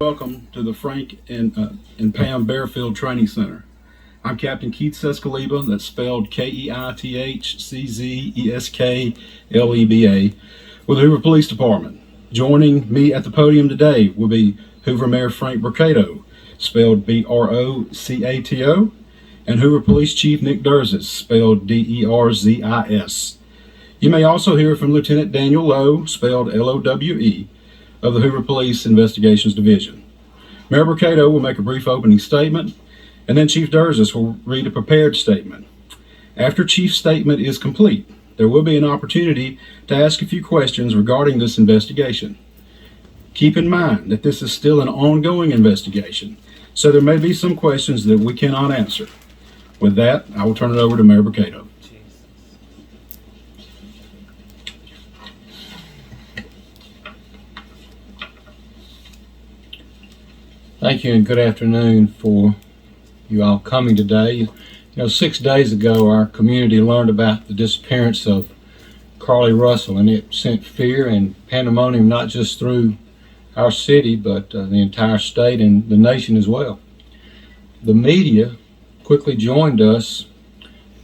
Welcome to the Frank and Pam Bearfield Training Center. I'm Captain Keith Sescaleba, that's spelled Keithsescaleba, with the Hoover Police Department. Joining me at the podium today will be Hoover Mayor Frank Brocato, spelled Brocato, and Hoover Police Chief Nick Durzis, spelled Derzis. You may also hear from Lieutenant Daniel Lowe, spelled Lowe, of the Hoover Police Investigations Division. Mayor Brocato will make a brief opening statement, and then Chief Durzis will read a prepared statement. After Chief's statement is complete, there will be an opportunity to ask a few questions regarding this investigation. Keep in mind that this is still an ongoing investigation, so there may be some questions that we cannot answer. With that, I will turn it over to Mayor Brocato. Thank you and good afternoon for you all coming today. 6 days ago our community learned about the disappearance of Carlee Russell, and it sent fear and pandemonium not just through our city but the entire state and the nation as well. The media quickly joined us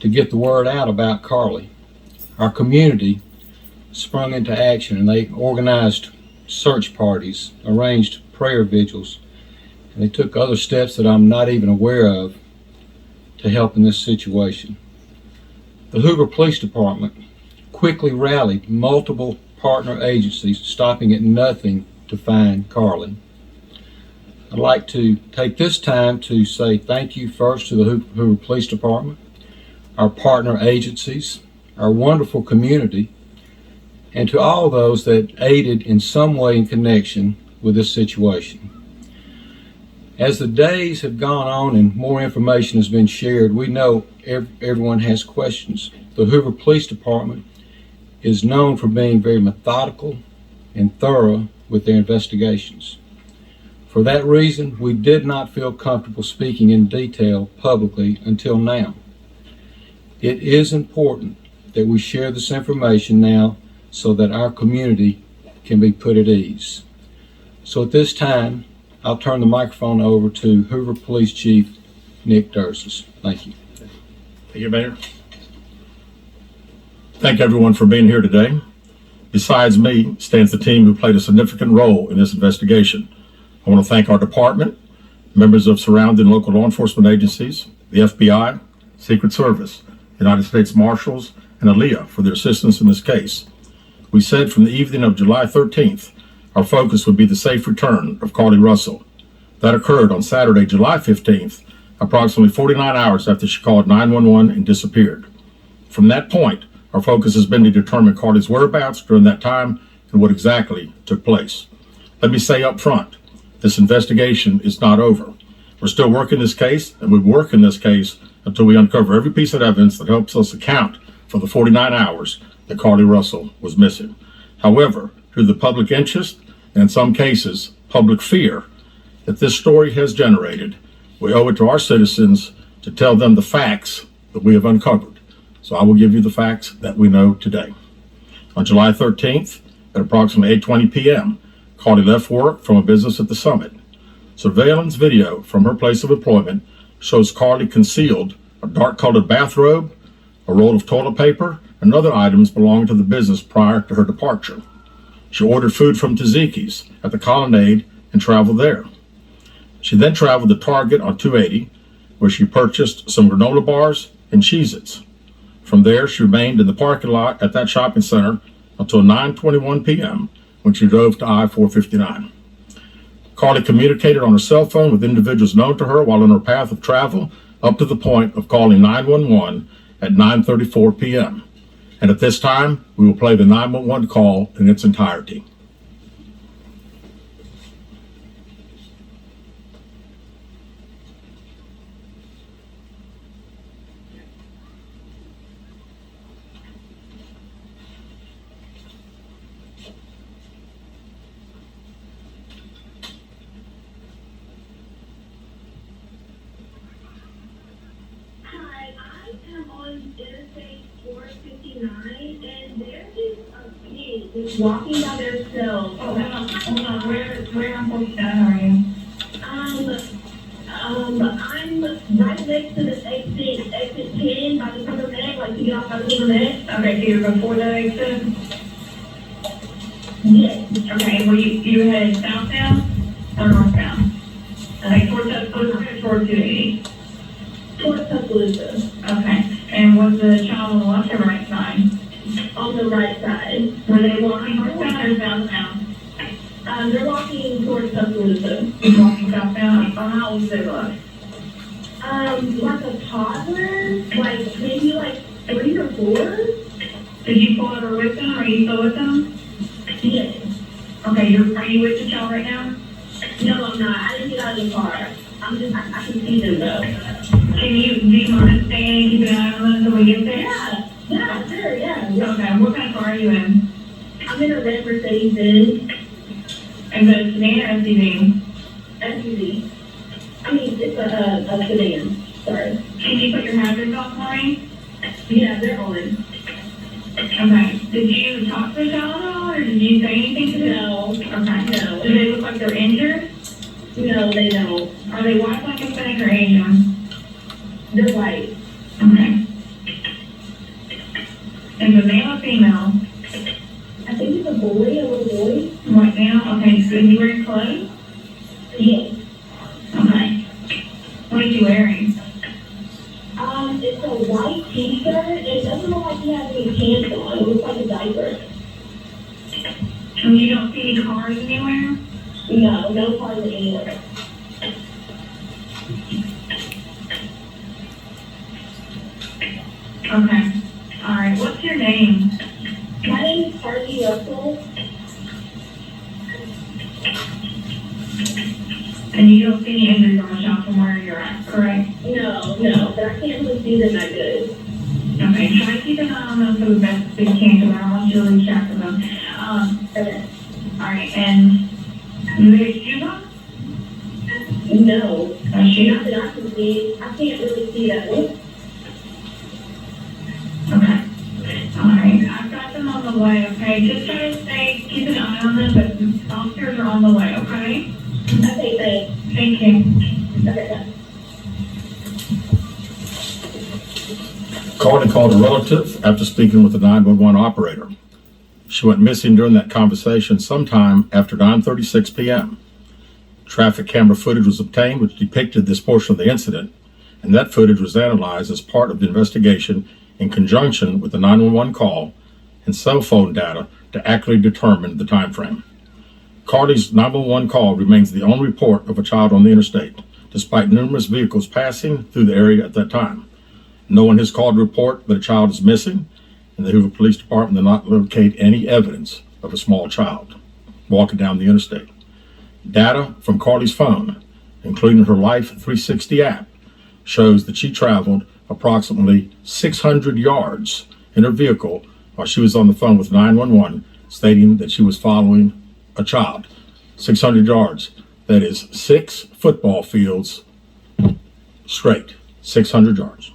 to get the word out about Carlee. Our community sprung into action and they organized search parties, arranged prayer vigils, and they took other steps that I'm not even aware of to help in this situation. The Hoover Police Department quickly rallied multiple partner agencies, stopping at nothing to find Carlee. I'd like to take this time to say thank you first to the Hoover Police Department, our partner agencies, our wonderful community, and to all those that aided in some way in connection with this situation. As the days have gone on and more information has been shared, we know everyone has questions. The Hoover Police Department is known for being very methodical and thorough with their investigations. For that reason, we did not feel comfortable speaking in detail publicly until now. It is important that we share this information now so that our community can be put at ease. So at this time, I'll turn the microphone over to Hoover Police Chief Nick Durzis. Thank you. Thank you, Mayor. Thank everyone for being here today. Besides me stands the team who played a significant role in this investigation. I want to thank our department, members of surrounding local law enforcement agencies, the FBI, Secret Service, United States Marshals, and ALEA for their assistance in this case. We said from the evening of July 13th, our focus would be the safe return of Carlee Russell. That occurred on Saturday, July 15th, approximately 49 hours after she called 911 and disappeared. From that point, our focus has been to determine Carlee's whereabouts during that time and what exactly took place. Let me say up front, this investigation is not over. We're still working this case, and we work in this case until we uncover every piece of evidence that helps us account for the 49 hours that Carlee Russell was missing. However, through the public interest, and in some cases, public fear that this story has generated, we owe it to our citizens to tell them the facts that we have uncovered. So I will give you the facts that we know today. On July 13th, at approximately 8:20 p.m., Carlee left work from a business at the Summit. Surveillance video from her place of employment shows Carlee concealed a dark-colored bathrobe, a roll of toilet paper, and other items belonging to the business prior to her departure. She ordered food from Taziki's at the Colonnade and traveled there. She then traveled to Target on 280, where she purchased some granola bars and Cheez-Its. From there, she remained in the parking lot at that shopping center until 9:21 p.m. when she drove to I-459. Carlee communicated on her cell phone with individuals known to her while on her path of travel up to the point of calling 911 at 9:34 p.m. And at this time, we will play the 911 call in its entirety. Hi, I am on Interstate 459, and there is a pig walking by themselves. Hold on. Where on 49 are you? 15 minutes. Okay, so you're before that exit? Yes. Okay, were you headed southbound or northbound? Okay, towards Tuscaloosa or towards 280? Towards Tuscaloosa. Okay, and was the child on the left or right side? On the right side. Were they walking northbound or southbound? They're walking towards Tuscaloosa. Walking southbound? How old did they look? Like a toddler, like maybe like 3 or 4. Did you pull over with them or are you still with them? Yes. Okay, are you with the child right now? No, I'm not. I didn't get out of the car. I can see them though. Do you mind staying and keep an eye on them until we get there? Yeah, sure, yeah. Okay, what kind of car are you in? I'm in a red Mercedes-Benz Is it a sedan or SUV? SUV. I mean, it's a sedan. Sorry. Can you put your hazards on for me? Yeah, they're on. Okay. Did you talk to the child at all, or did you say anything to them? No. Okay. No. Do they look like they're injured? No, they don't. Are they white, black, Hispanic, or Asian? They're white. Okay. Is it male or female? I think it's a boy, a little boy. White male? Okay, so is he wearing clothes? Yes. Okay. What is he wearing? It's a white t-shirt, and it doesn't look like he has any pants on. It looks like a diaper. And you don't see any cars anywhere? No cars anywhere. Okay. Alright, what's your name? My name is Carlee Russell. And you don't see any injuries on the shop from where you're at, correct? No, but I can't really see them that good. Okay, try to keep an eye on them for the best that you can, because I don't want you to lose track of them. Okay. Alright, and do they have shoes on? No. Shoes? Not that I can see. I can't really see that one. Okay. Alright, I've got them on the way, okay? Just try to keep an eye on them, but the officers are on the way, okay? Okay, thanks. Thank you. Okay, bye. Carlee called a relative after speaking with the 911 operator. She went missing during that conversation sometime after 9:36 p.m. Traffic camera footage was obtained which depicted this portion of the incident, and that footage was analyzed as part of the investigation in conjunction with the 911 call and cell phone data to accurately determine the time frame. Carlee's 911 call remains the only report of a child on the interstate, despite numerous vehicles passing through the area at that time. No one has called to report that a child is missing, and the Hoover Police Department did not locate any evidence of a small child walking down the interstate. Data from Carlee's phone, including her Life 360 app, shows that she traveled approximately 600 yards in her vehicle while she was on the phone with 911, stating that she was following a child. 600 yards. That is 6 football fields straight. 600 yards.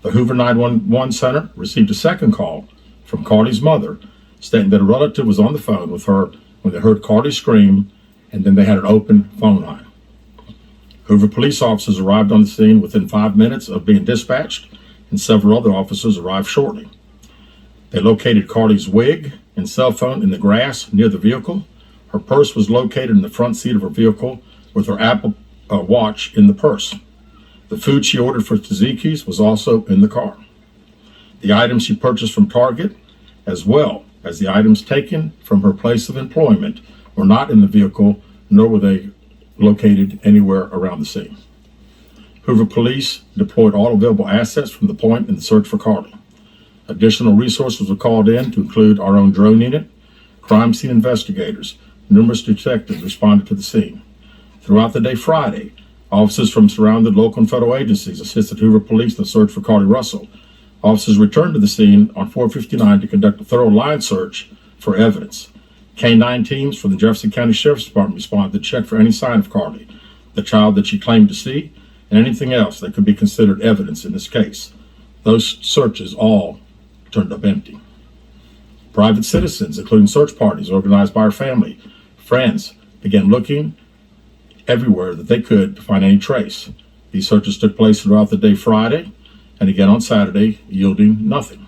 The Hoover 911 Center received a second call from Carlee's mother stating that a relative was on the phone with her when they heard Carlee scream, and then they had an open phone line. Hoover police officers arrived on the scene within 5 minutes of being dispatched, and several other officers arrived shortly. They located Carlee's wig and cell phone in the grass near the vehicle. Her purse was located in the front seat of her vehicle with her Apple Watch in the purse. The food she ordered for Tzatziki's was also in the car. The items she purchased from Target, as well as the items taken from her place of employment, were not in the vehicle, nor were they located anywhere around the scene. Hoover police deployed all available assets from the point in the search for Carlee. Additional resources were called in to include our own drone unit, crime scene investigators. Numerous detectives responded to the scene. Throughout the day Friday, officers from surrounding local and federal agencies assisted Hoover police in the search for Carlee Russell. Officers returned to the scene on 459 to conduct a thorough line search for evidence. K-9 teams from the Jefferson County Sheriff's Department responded to check for any sign of Carlee, the child that she claimed to see, and anything else that could be considered evidence in this case. Those searches all turned up empty. Private citizens, including search parties organized by her family, friends, began looking everywhere that they could to find any trace. These searches took place throughout the day Friday and again on Saturday, yielding nothing.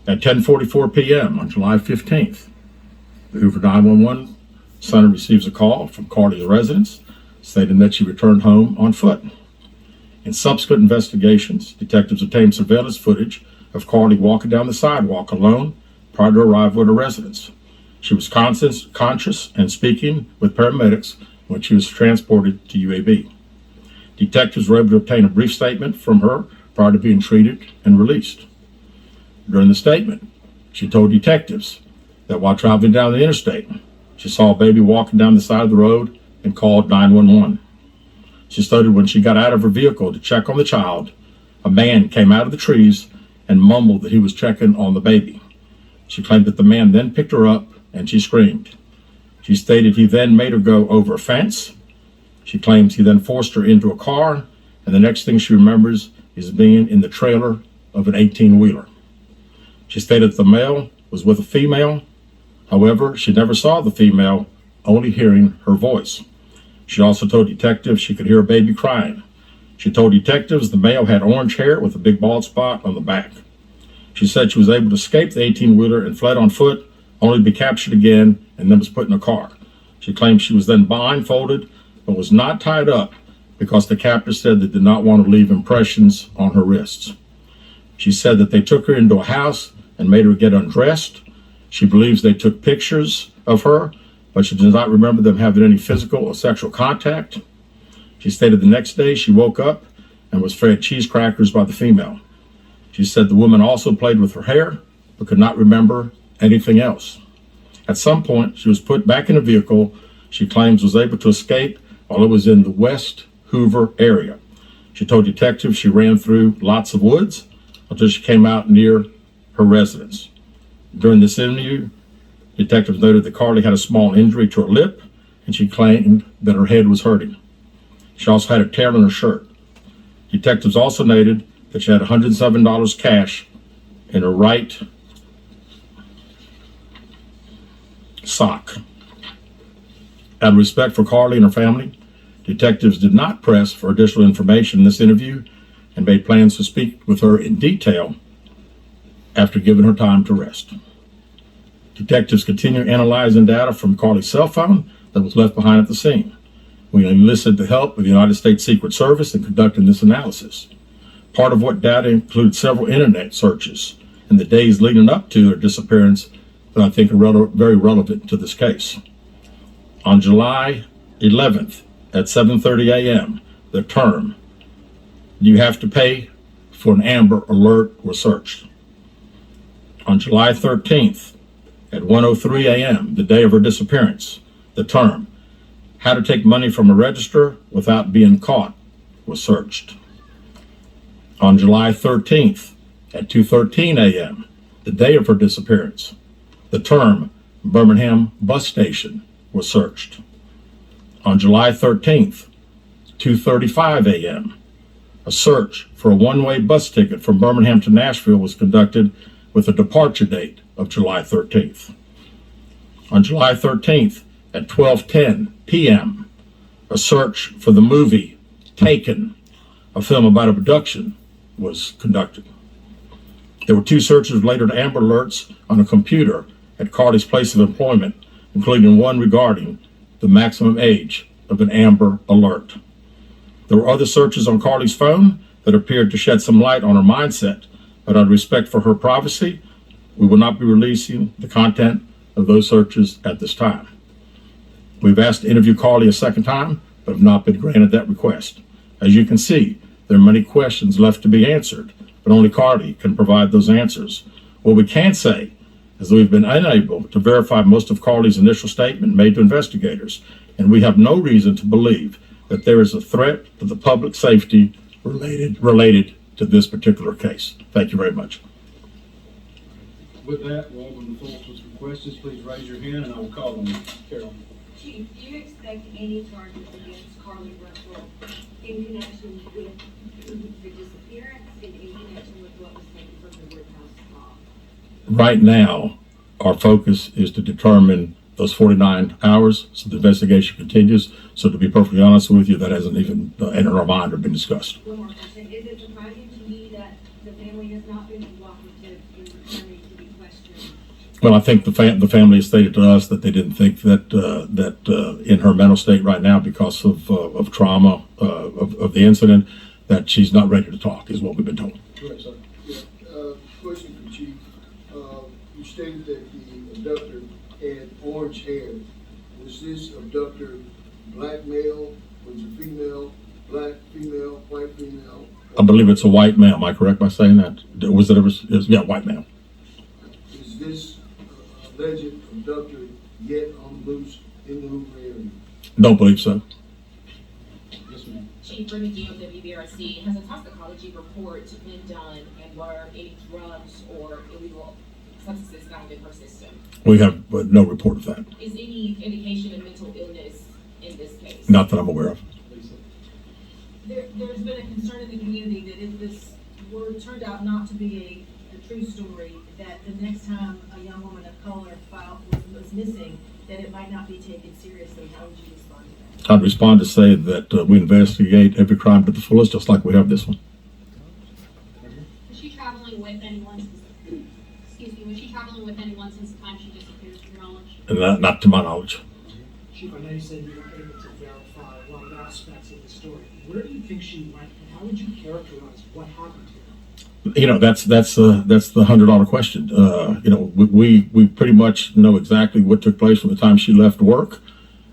At 10:44 p.m. on July 15th, the Hoover 911 center receives a call from Carlee's residence stating that she returned home on foot. In subsequent investigations, detectives obtained surveillance footage of Carlee walking down the sidewalk alone prior to arrival at her residence. She was conscious and speaking with paramedics when she was transported to UAB. Detectives were able to obtain a brief statement from her prior to being treated and released. During the statement, she told detectives that while traveling down the interstate, she saw a baby walking down the side of the road and called 911. She stated when she got out of her vehicle to check on the child, a man came out of the trees and mumbled that he was checking on the baby. She claimed that the man then picked her up and she screamed. She stated he then made her go over a fence. She claims he then forced her into a car, and the next thing she remembers is being in the trailer of an 18-wheeler. She stated that the male was with a female. However, she never saw the female, only hearing her voice. She also told detectives she could hear a baby crying. She told detectives the male had orange hair with a big bald spot on the back. She said she was able to escape the 18-wheeler and fled on foot, only to be captured again and then was put in a car. She claimed she was then blindfolded but was not tied up because the captors said they did not want to leave impressions on her wrists. She said that they took her into a house and made her get undressed. She believes they took pictures of her, but she does not remember them having any physical or sexual contact. She stated the next day she woke up and was fed cheese crackers by the female. She said the woman also played with her hair, but could not remember anything else. At some point, she was put back in a vehicle she claims was able to escape while it was in the West Hoover area. She told detectives she ran through lots of woods until she came out near her residence. During this interview, detectives noted that Carlee had a small injury to her lip, and she claimed that her head was hurting. She also had a tear in her shirt. Detectives also noted that she had $107 cash in her right sock. Out of respect for Carlee and her family, detectives did not press for additional information in this interview and made plans to speak with her in detail after giving her time to rest. Detectives continue analyzing data from Carlee's cell phone that was left behind at the scene. We enlisted the help of the United States Secret Service in conducting this analysis. Part of what data includes several internet searches in the days leading up to her disappearance that I think are very relevant to this case. On July 11th at 7:30 a.m., the term, "You have to pay for an Amber Alert," was searched. On July 13th at 1:03 a.m., the day of her disappearance, the term, "How to take money from a register without being caught," was searched. On July 13th at 2:13 a.m., the day of her disappearance, the term Birmingham bus station was searched. On July 13th, 2:35 a.m., a search for a one-way bus ticket from Birmingham to Nashville was conducted with a departure date of July 13th. On July 13th at 12:10 p.m., a search for the movie Taken, a film about abduction, was conducted. There were two searches related to Amber Alerts on a computer at Carlee's place of employment, including one regarding the maximum age of an Amber Alert. There were other searches on Carlee's phone that appeared to shed some light on her mindset, but out of respect for her privacy, we will not be releasing the content of those searches at this time. We've asked to interview Carlee a second time, but have not been granted that request. As you can see, there are many questions left to be answered, but only Carlee can provide those answers. What we can say is that we've been unable to verify most of Carlee's initial statement made to investigators, and we have no reason to believe that there is a threat to the public safety related to this particular case. Thank you very much. With that, we'll open the floor for some questions. Please raise your hand and I will call on you. Carol. Chief, do you expect any charges against Carlee Russell in connection with the disappearance and in connection with what was taken from the Woodhouse law? Right now, our focus is to determine those 49 hours, so the investigation continues. So to be perfectly honest with you, that hasn't even entered our mind or been discussed. One more question. Is it surprising to you that the family has not been cooperative in returning to the Well, I think the family has stated to us that they didn't think that in her mental state right now, because of trauma of the incident, that she's not ready to talk, is what we've been told. Right, sir. Yeah. Question for Chief. You stated that the abductor had orange hair. Was this abductor black male? Was it female? Black female? White female? I believe it's a white male. Am I correct by saying that? Was it ever? Yeah, white male. Is this alleged abductor yet on the loose in the Hoover area? Don't believe so. Yes, ma'am. Chief Bernadino, WBRC, has a toxicology report been done, and were any drugs or illegal substances found in her system? We have no report of that. Is any indication of mental illness in this case? Not that I'm aware of. There's been a concern in the community that if this turned out not to be a true story, that the next time a young woman of color was missing, that it might not be taken seriously. How would you respond to that? I'd respond to say that we investigate every crime to the fullest, just like we have this one. Was she traveling with anyone since, was she traveling with anyone since the time she disappeared, to your knowledge? And not to my knowledge. Chief, I know you said you were able to verify a lot of aspects of the story. Where do you think she went, and how would you characterize what happened to her? You know, that's the $100 question. You know, we pretty much know exactly what took place from the time she left work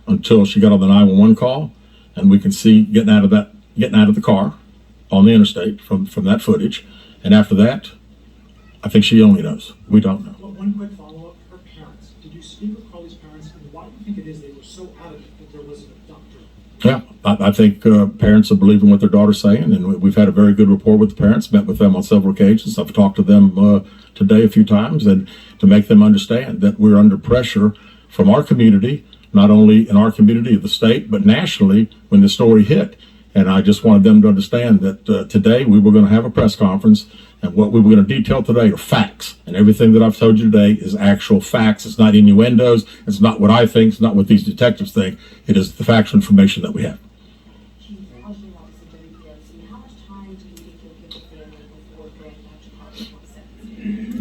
until she got on the 911 call, and we can see getting out of the car on the interstate from that footage. And after that, I think she only knows. We don't know. Well, one quick follow-up. Her parents. Did you speak with Carlee's parents, and why do you think it is they were so adamant that there was an abductor? Yeah, I think parents are believing what their daughter's saying, and we've had a very good rapport with the parents, met with them on several occasions. I've talked to them today a few times, and to make them understand that we're under pressure from our community, not only in our community of the state, but nationally when the story hit. And I just wanted them to understand that today we were going to have a press conference, and what we were going to detail today are facts. And everything that I've told you today is actual facts. It's not innuendos. It's not what I think. It's not what these detectives think. It is the factual information that we have. Chief, as your officer, WBRC, how much time do you think you'll give the family before granting out your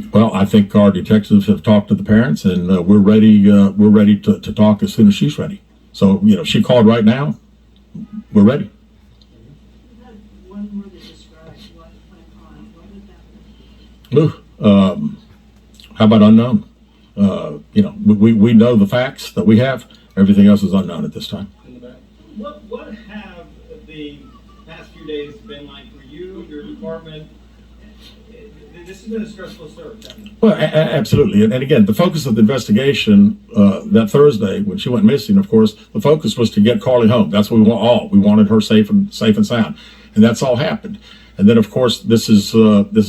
Carlee? Well, I think our detectives have talked to the parents, and we're ready. We're ready to talk as soon as she's ready. So, you know, she called right now. We're ready. You had one word that describes what went on. What did that mean? How about unknown? You know, we know the facts that we have. Everything else is unknown at this time. In the back. What have the past few days been like for you, your department? This has been a stressful search, hasn't it? Well, absolutely. And again, the focus of the investigation that Thursday when she went missing, of course, the focus was to get Carlee home. That's what we want all. We wanted her safe and sound. And that's all happened. And then, of course, this has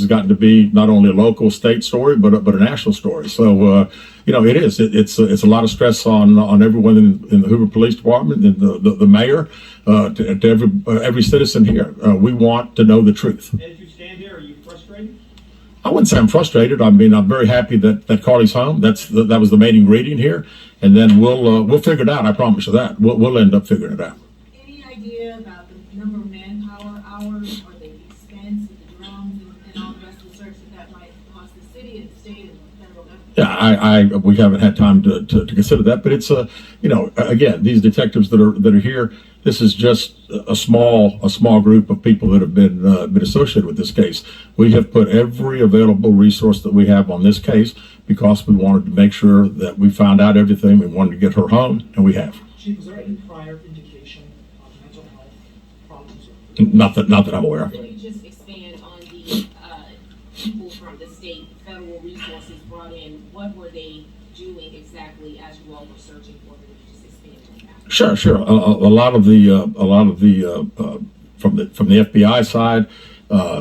gotten to be not only a local, state story, but a national story. So, you know, it is. It's a lot of stress on everyone in the Hoover Police Department and the mayor, to every citizen here. We want to know the truth. As you stand here, are you frustrated? I wouldn't say I'm frustrated. I mean, I'm very happy that Carlee's home. That was the main ingredient here. And then we'll figure it out. I promise you that. We'll end up figuring it out. Any idea about the number of manpower hours or the expense of the drones and all the rest of the search that might cost the city and the state and the federal government? Yeah, we haven't had time to consider that, but it's you know, again, these detectives that are here, this is just a small group of people that have been associated with this case. We have put every available resource that we have on this case because we wanted to make sure that we found out everything. We wanted to get her home, and we have. Chief, was there any prior indication of mental health problems? Not that I'm aware of. Can you just expand on the people from the state, federal resources brought in? What were they doing exactly as you all were searching for them? Could you just expand on that? Sure. A lot of the from the FBI side,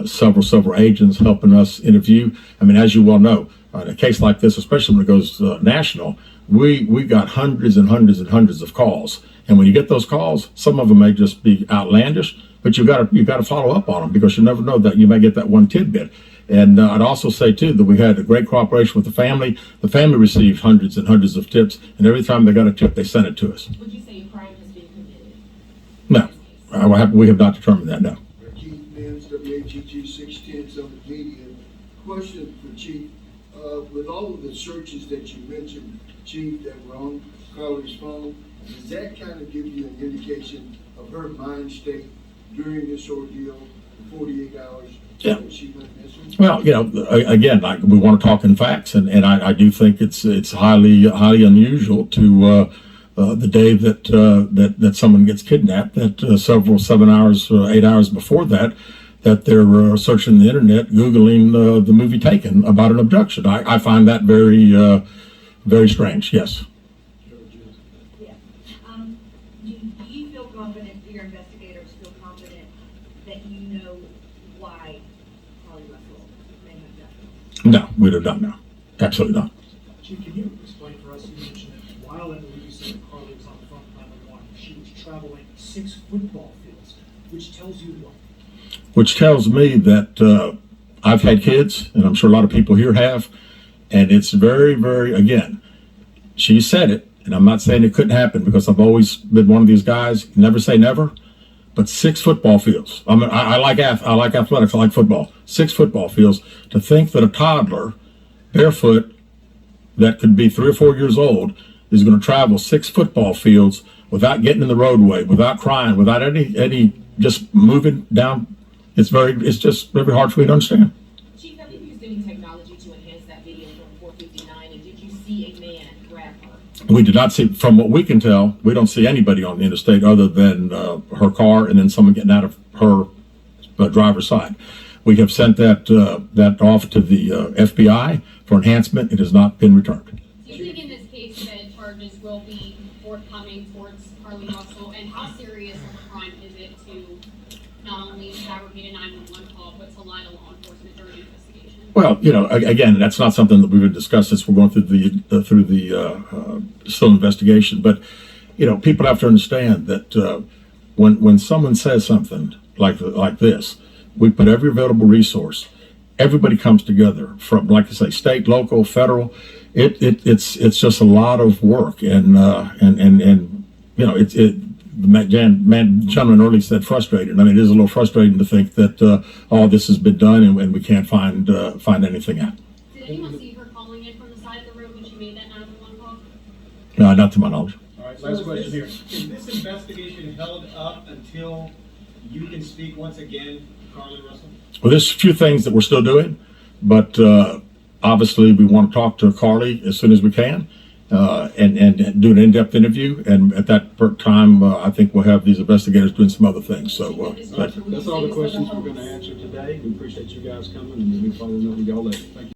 several agents helping us interview. I mean, as you well know, in a case like this, especially when it goes national, we got hundreds and hundreds of calls. And when you get those calls, some of them may just be outlandish, but you got to follow up on them because you never know that you may get that one tidbit. And I'd also say too that we had a great cooperation with the family. The family received hundreds and hundreds of tips, and every time they got a tip, they sent it to us. Would you say a crime has been committed? No, we have not determined that. No. Keith Mims, WAGG 610 Summit Media. Question for Chief. with all of the searches that you mentioned, Chief, that were on Carlee's phone, does that kind of give you an indication of her mind state during this ordeal, the 48 hours Yeah. that she went missing? Well, again, we want to talk in facts, and I do think it's highly unusual to the day that someone gets kidnapped, that several 7 hours, 8 hours before that they're searching the internet, Googling the movie Taken about an abduction. I find that very strange. Yes. Yeah. Do you feel confident, do your investigators feel confident that you know why Carlee Russell may have died? No, we do not know. Absolutely not. Chief, can you explain for us, you mentioned that while I believe you said that Carlee was on the phone with 911, she was traveling 6 football fields, which tells you what? Which tells me that I've had kids, and I'm sure a lot of people here have, and it's very, again, she said it, and I'm not saying it couldn't happen because I've always been one of these guys, never say never, but 6 football fields. I like athletics, I like football. 6 football fields. To think that a toddler, barefoot, that could be 3 or 4 years old, is going to travel 6 football fields without getting in the roadway, without crying, without any just moving down. It's just very hard for me to understand. Chief, have you used any technology to enhance that video from 459, and did you see a man grab her? We did not see, from what we can tell, we don't see anybody on the interstate other than her car and then someone getting out of her driver's side. We have sent that off to the FBI for enhancement. It has not been returned. Do you think in this case that charges will be forthcoming towards Carlee Russell, and how serious of a crime is it to not only fabricate a 911 call, but to lie to law enforcement during an investigation? Well, again, that's not something that we've discussed since we're going through the still investigation. But people have to understand that when someone says something like this, we put every available resource. Everybody comes together from, like I say, state, local, federal. It's just a lot of work, and the gentleman earlier said frustrated. I mean, it is a little frustrating to think that all this has been done and we can't find anything out. Did anyone see her calling in from the side of the road when she made that 911 call? No, not to my knowledge. All right, last question here. Is this investigation held up until you can speak once again to Carlee Russell? Well, there's a few things that we're still doing, but obviously we want to talk to Carlee as soon as we can. And do an in-depth interview, and at that time, I think we'll have these investigators doing some other things. So That's all the questions we're going to answer today. We appreciate you guys coming, and we'll be following up with y'all later. Thank you.